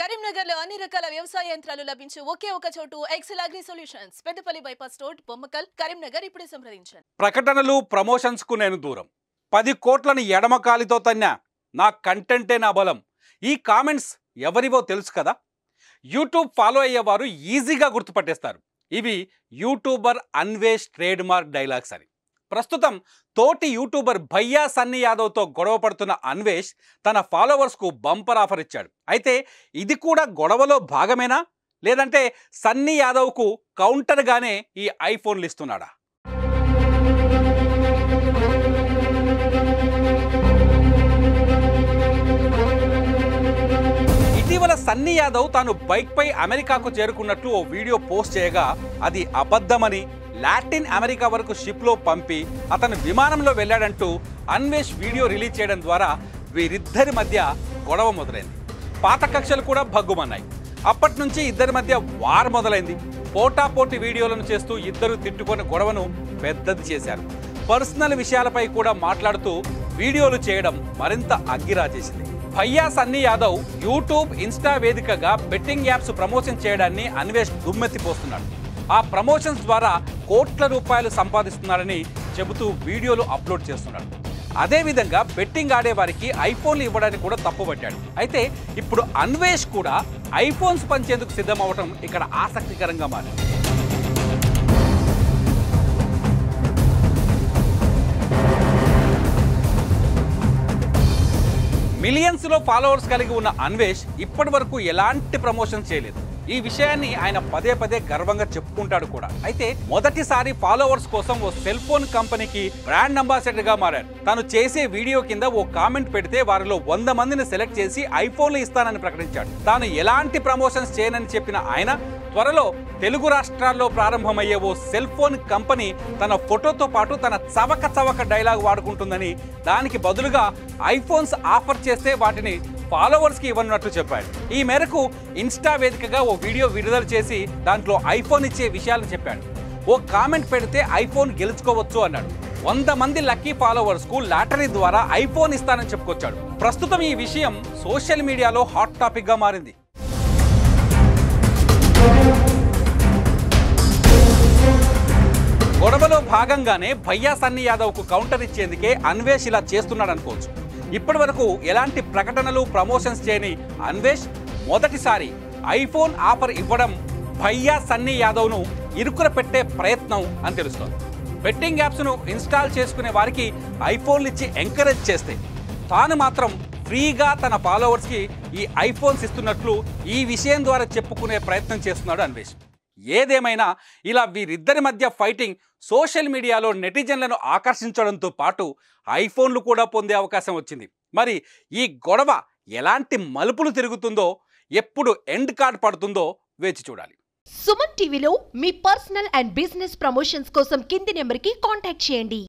కరీంనగర్లో అన్ని రకాల వ్యవసాయ యంత్రాలు లభించే ఒకే ఒక చోటు Excel Agri Solutions Peddapalli bypass road Bommakal Karimnagar ఇప్పుడే సంప్రదించండి. ప్రకటనలు ప్రమోషన్స్ కు నేను దూరం 10 కోట్లను ఎడమకాలితో తన్నా నా కంటెంటే నా బలం. ఈ కామెంట్స్ ఎవరివో తెలుసు కదా. యూట్యూబ్ ఫాలో అయ్యేవారు ఈజీగా గుర్తుపట్టేస్తారు. ఇవి YouTuber Anvesh trade mark dialogues అని. ప్రస్తుతం తోటి యూట్యూబర్ భయ్యా సన్నీ యాదవ్తో గొడవ పడుతున్న అన్వేష్ తన ఫాలోవర్స్కు బంపర్ ఆఫర్ ఇచ్చాడు. అయితే ఇది కూడా గొడవలో భాగమేనా, లేదంటే సన్నీ యాదవ్కు కౌంటర్గానే ఈ ఐఫోన్లు ఇస్తున్నాడా? ఇటీవల సన్నీ యాదవ్ తాను బైక్పై అమెరికాకు చేరుకున్నట్లు ఓ వీడియో పోస్ట్ చేయగా అది అబద్ధమని, లాటిన్ అమెరికా వరకు షిప్లో పంపి అతను విమానంలో వెళ్ళాడంటూ అన్వేష్ వీడియో రిలీజ్ చేయడం ద్వారా వీరిద్దరి మధ్య గొడవ మొదలైంది. పాత కక్షలు కూడా భగ్గుమన్నాయి. అప్పటి నుంచి ఇద్దరి మధ్య వార్ మొదలైంది. పోటాపోటీ వీడియోలను చేస్తూ ఇద్దరు తిట్టుకొని గొడవను పెద్దది చేశారు. పర్సనల్ విషయాలపై కూడా మాట్లాడుతూ వీడియోలు చేయడం మరింత అగ్గిరాజేసింది. భయ్యా సన్నీ యాదవ్ యూట్యూబ్, ఇన్స్టా వేదికగా బెట్టింగ్ యాప్స్ ప్రమోషన్ చేయడాన్ని అన్వేష్ దుమ్మెత్తిపోస్తున్నాడు. ఆ ప్రమోషన్స్ ద్వారా కోట్ల రూపాయలు సంపాదిస్తున్నారని చెబుతూ వీడియోలు అప్లోడ్ చేస్తున్నాడు. అదేవిధంగా బెట్టింగ్ ఆడే వారికి ఐఫోన్లు ఇవ్వడానికి కూడా తప్పుపట్టాడు. అయితే ఇప్పుడు అన్వేష్ కూడా ఐఫోన్స్ పంచేందుకు సిద్ధమవటం ఇక్కడ ఆసక్తికరంగా మారింది. మిలియన్స్లో ఫాలోవర్స్ కలిగి ఉన్న అన్వేష్ ఇప్పటి వరకు ఎలాంటి ప్రమోషన్ చేయలేదు. ఈ విషయాన్ని ఆయన పదే పదే గర్వంగా చెప్పుకుంటాడు కూడా. అయితే మొదటిసారి ఫాలోవర్స్ కోసం ఓ సెల్ ఫోన్ కంపెనీకి బ్రాండ్ అంబాసిడర్ గా మారాడు. తాను చేసే వీడియో కింద ఓ కామెంట్ పెడితే వారిలో 100 మందిని సెలెక్ట్ చేసి ఐఫోన్లు ఇస్తానని ప్రకటించాడు. తాను ఎలాంటి ప్రమోషన్స్ చేయనని చెప్పిన ఆయన త్వరలో తెలుగు రాష్ట్రాల్లో ప్రారంభమయ్యే ఓ సెల్ ఫోన్ కంపెనీ తన ఫోటోతో పాటు తన చవక డైలాగ్ వాడుకుంటుందని, దానికి బదులుగా ఐఫోన్స్ ఆఫర్ చేస్తే వాటిని ఫాలోవర్స్కి ఇవ్వనున్నట్లు చెప్పాడు. ఈ మేరకు ఇన్స్టా వేదికగా ఓ వీడియో విడుదల చేసి దాంట్లో ఐఫోన్ ఇచ్చే విషయాలను చెప్పాడు. ఓ కామెంట్ పెడితే ఐఫోన్ గెలుచుకోవచ్చు అన్నాడు. 100 మంది లక్కీ ఫాలోవర్స్కు లాటరీ ద్వారా ఐఫోన్ ఇస్తానని చెప్పుకొచ్చాడు. ప్రస్తుతం ఈ విషయం సోషల్ మీడియాలో హాట్ టాపిక్గా మారింది. గొడవలో భాగంగానే భయ్యా సన్నీ యాదవ్కు కౌంటర్ ఇచ్చేందుకే అన్వేష్ ఇలా చేస్తున్నాడు అనుకోవచ్చు. ఇప్పటి వరకు ఎలాంటి ప్రకటనలు, ప్రమోషన్స్ చేయని అన్వేష్ మొదటిసారి ఐఫోన్ ఆఫర్ ఇవ్వడం భయ్యా సన్నీ యాదవ్ను ఇరుకున పెట్టే ప్రయత్నం అని తెలుస్తోంది. బెట్టింగ్ యాప్స్ను ఇన్స్టాల్ చేసుకునే వారికి ఐఫోన్లు ఇచ్చి ఎంకరేజ్ చేస్తే తాను మాత్రం ఫ్రీగా తన ఫాలోవర్స్కి ఈ ఐఫోన్స్ ఇస్తున్నట్లు ఈ విషయం ద్వారా చెప్పుకునే ప్రయత్నం చేస్తున్నాడు అన్వేష్. ఏదేమైనా ఇలా వీరిద్దరి మధ్య ఫైటింగ్ సోషల్ మీడియాలో నెటిజన్లను ఆకర్షించడంతో పాటు ఐఫోన్లు కూడా పొందే అవకాశం వచ్చింది. మరి ఈ గొడవ ఎలాంటి మలుపులు తిరుగుతుందో, ఎప్పుడు ఎండ్ కార్డ్ పడుతుందో వేచి చూడాలి. సుమన్ టీవీలో మీ పర్సనల్ అండ్ బిజినెస్ ప్రమోషన్స్ కోసం కింది నెంబర్కి కాంటాక్ట్ చేయండి.